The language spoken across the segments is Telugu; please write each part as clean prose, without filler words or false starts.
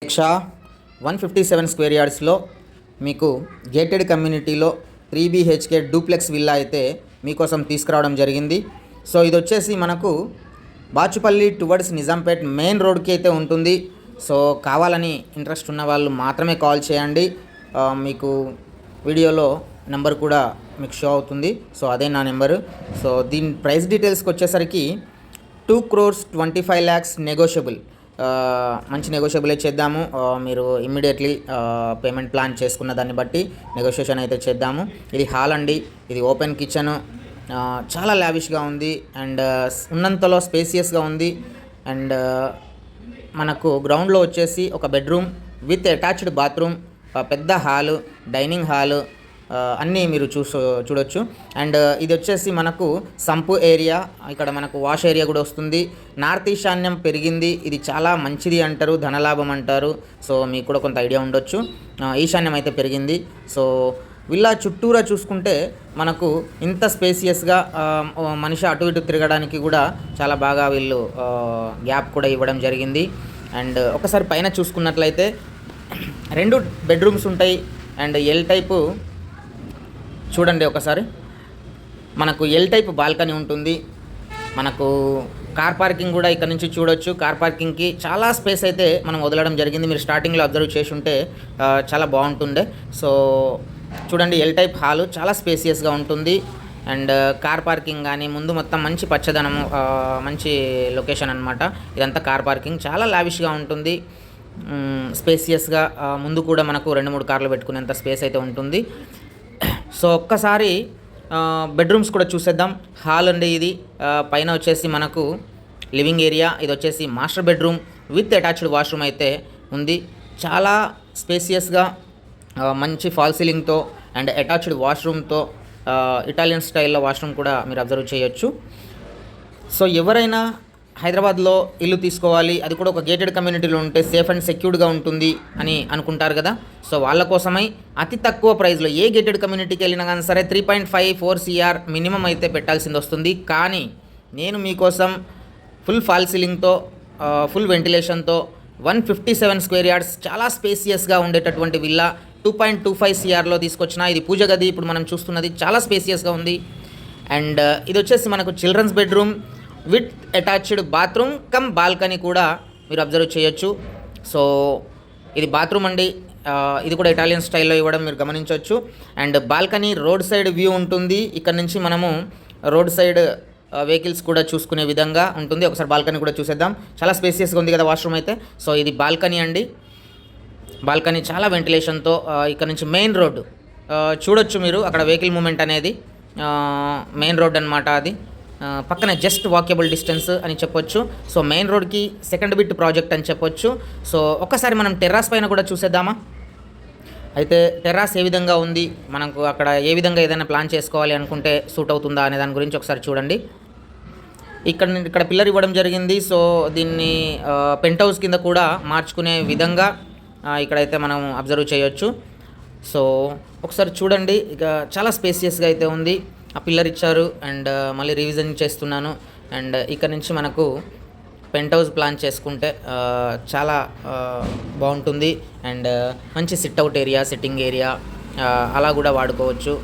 ఎక్షా 157 స్క్వేర్ యార్డ్స్లో మీకు గేటెడ్ కమ్యూనిటీలో 3 BHK డూప్లెక్స్ విల్లా అయితే మీకోసం తీసుకురావడం జరిగింది. సో ఇది వచ్చేసి మనకు బాచుపల్లి టువర్డ్స్ నిజాంపేట్ మెయిన్ రోడ్కి అయితే ఉంటుంది. సో కావాలని ఇంట్రెస్ట్ ఉన్న వాళ్ళు మాత్రమే కాల్ చేయండి. మీకు వీడియోలో నెంబర్ కూడా మీకు షో అవుతుంది. సో అదే నా నెంబరు. సో దీని ప్రైస్ డీటెయిల్స్కి వచ్చేసరికి 2,25 lakhs నెగోషియబుల్. మంచి నెగోషియబుల్ చేద్దాము. మీరు ఇమ్మీడియట్లీ పేమెంట్ ప్లాన్ చేసుకున్న దాన్ని బట్టి నెగోషియేషన్ అయితే చేద్దాము. ఇది హాల్ అండి, ఇది ఓపెన్ కిచెన్, చాలా లావిష్గా ఉంది అండ్ ఉన్నంతలో స్పేసియస్గా ఉంది. అండ్ మనకు గ్రౌండ్లో వచ్చేసి ఒక బెడ్రూమ్ విత్ అటాచ్డ్ బాత్రూమ్, పెద్ద హాలు, డైనింగ్ హాలు అన్నీ మీరు చూడొచ్చు. అండ్ ఇది వచ్చేసి మనకు సంపు ఏరియా, ఇక్కడ మనకు వాష్ ఏరియా కూడా వస్తుంది. నార్త్ ఈశాన్యం పెరిగింది, ఇది చాలా మంచిది అంటారు, ధనలాభం అంటారు. సో మీకు కూడా కొంత ఐడియా ఉండొచ్చు. ఈశాన్యం అయితే పెరిగింది. సో విల్లా చుట్టూరా చూసుకుంటే మనకు ఇంత స్పేసియస్గా మనిషి అటు ఇటు తిరగడానికి కూడా చాలా బాగా వీళ్ళు గ్యాప్ కూడా ఇవ్వడం జరిగింది. అండ్ ఒకసారి పైన చూసుకున్నట్లయితే 2 బెడ్రూమ్స్ ఉంటాయి. అండ్ ఎల్ టైపు చూడండి, ఒకసారి మనకు ఎల్ టైప్ బాల్కనీ ఉంటుంది. మనకు కార్ పార్కింగ్ కూడా ఇక్కడ నుంచి చూడొచ్చు. కార్ పార్కింగ్కి చాలా స్పేస్ అయితే మనం వదలడం జరిగింది. మీరు స్టార్టింగ్లో అబ్జర్వ్ చేసి ఉంటే చాలా బాగుంటుండే. సో చూడండి, ఎల్ టైప్ హాలు చాలా స్పేసియస్గా ఉంటుంది. అండ్ కార్ పార్కింగ్ కానీ ముందు మొత్తం మంచి పచ్చదనము, మంచి లొకేషన్ అనమాట. ఇదంతా కార్ పార్కింగ్ చాలా లావిష్గా ఉంటుంది, స్పేసియస్గా. ముందు కూడా మనకు 2-3 కార్లు పెట్టుకునేంత స్పేస్ అయితే ఉంటుంది. సో ఒక్కసారి బెడ్రూమ్స్ కూడా చూసేద్దాం. హాల్ అండి ఇది. పైన వచ్చేసి మనకు లివింగ్ ఏరియా, ఇది వచ్చేసి master bedroom with attached washroom అయితే ఉంది. చాలా స్పేసియస్గా మంచి ఫాల్ సీలింగ్తో అండ్ అటాచ్డ్ వాష్రూమ్తో, ఇటాలియన్ స్టైల్లో వాష్రూమ్ కూడా మీరు అబ్జర్వ్ చేయొచ్చు. సో ఎవరైనా హైదరాబాద్లో ఇల్లు తీసుకోవాలి, అది కూడా ఒక గేటెడ్ కమ్యూనిటీలో ఉంటే సేఫ్ అండ్ సెక్యూర్డ్గా ఉంటుంది అని అనుకుంటారు కదా. సో వాళ్ళ కోసమై అతి తక్కువ ప్రైస్లో ఏ గేటెడ్ కమ్యూనిటీకి వెళ్ళినా కానీ సరే 3.54 CR మినిమం అయితే పెట్టాల్సింది వస్తుంది. కానీ నేను మీకోసం ఫుల్ ఫాల్ సీలింగ్తో, ఫుల్ వెంటిలేషన్తో 157 స్క్వేర్ యార్డ్స్ చాలా స్పేసియస్గా ఉండేటటువంటి విల్లా 2.25 CRలో తీసుకొచ్చిన. ఇది పూజ గది ఇప్పుడు మనం చూస్తున్నది, చాలా స్పేసియస్గా ఉంది. అండ్ ఇది వచ్చేసి మనకు children's bedroom with attached bathroom cum balcony కూడా మీరు అబ్జర్వ్ చేయొచ్చు. సో ఇది బాత్రూమ్ అండి, ఇది కూడా ఇటాలియన్ స్టైల్లో ఇవ్వడం మీరు గమనించవచ్చు. And balcony road side view ఉంటుంది. ఇక్కడ నుంచి మనము రోడ్ సైడ్ వెహికల్స్ కూడా చూసుకునే విధంగా ఉంటుంది. ఒకసారి బాల్కనీ కూడా చూసేద్దాం. చాలా స్పేసియస్గా ఉంది కదా వాష్రూమ్ అయితే. సో ఇది బాల్కనీ అండి. బాల్కనీ చాలా వెంటిలేషన్తో, ఇక్కడ నుంచి మెయిన్ రోడ్డు చూడొచ్చు మీరు. అక్కడ వెహికల్ మూమెంట్ అనేది మెయిన్ రోడ్ అనమాట. అది పక్కన జస్ట్ వాకేబుల్ డిస్టెన్స్ అని చెప్పొచ్చు. సో మెయిన్ రోడ్కి సెకండ్ బిట్ ప్రాజెక్ట్ అని చెప్పొచ్చు. సో ఒక్కసారి మనం టెర్రాస్ పైన కూడా చూసేద్దామా. అయితే టెర్రాస్ ఏ విధంగా ఉంది, మనకు అక్కడ ఏ విధంగా ఏదైనా ప్లాన్ చేసుకోవాలి అనుకుంటే సూట్ అవుతుందా అనే దాని గురించి ఒకసారి చూడండి. ఇక్కడ పిల్లర్ ఇవ్వడం జరిగింది. సో దీన్ని పెంట్ హౌస్ కింద కూడా మార్చుకునే విధంగా ఇక్కడైతే మనం అబ్జర్వ్ చేయొచ్చు. సో ఒకసారి చూడండి, ఇక చాలా స్పేసియస్గా అయితే ఉంది. ఆ పిల్లర్ ఇచ్చారు అండ్ మళ్ళీ రివిజన్ చేస్తున్నాను. అండ్ ఇక్కడ నుంచి మనకు పెంట్ హౌస్ ప్లాన్ చేసుకుంటే చాలా బాగుంటుంది. అండ్ మంచి సిట్అవుట్ ఏరియా, సిట్టింగ్ ఏరియా అలా కూడా వాడుకోవచ్చు.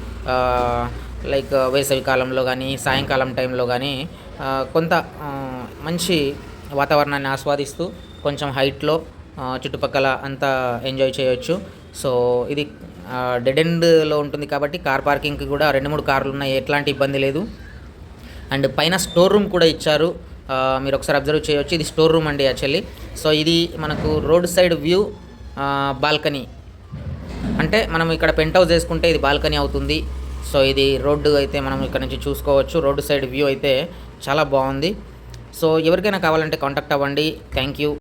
లైక్ వేసవి కాలంలో కానీ సాయంకాలం టైంలో కానీ కొంత మంచి వాతావరణాన్ని ఆస్వాదిస్తూ కొంచెం హైట్లో చుట్టుపక్కల అంతా ఎంజాయ్ చేయొచ్చు. సో ఇది డెడ్ ఎండ్లో ఉంటుంది కాబట్టి కార్ పార్కింగ్కి కూడా 2-3 కార్లు ఉన్నాయి, ఎట్లాంటి ఇబ్బంది లేదు. అండ్ పైన స్టోర్ రూమ్ కూడా ఇచ్చారు, మీరు ఒకసారి అబ్జర్వ్ చేయొచ్చు. ఇది స్టోర్ రూమ్ అండి యాక్చువల్లీ. సో ఇది మనకు రోడ్ సైడ్ వ్యూ బాల్కనీ, అంటే మనం ఇక్కడ పెంట్ హౌస్ వేసుకుంటే ఇది బాల్కనీ అవుతుంది. సో ఇది రోడ్డు అయితే మనం ఇక్కడ నుంచి చూసుకోవచ్చు. రోడ్డు సైడ్ వ్యూ అయితే చాలా బాగుంది. సో ఎవరికైనా కావాలంటే కాంటాక్ట్ అవ్వండి. Thank you.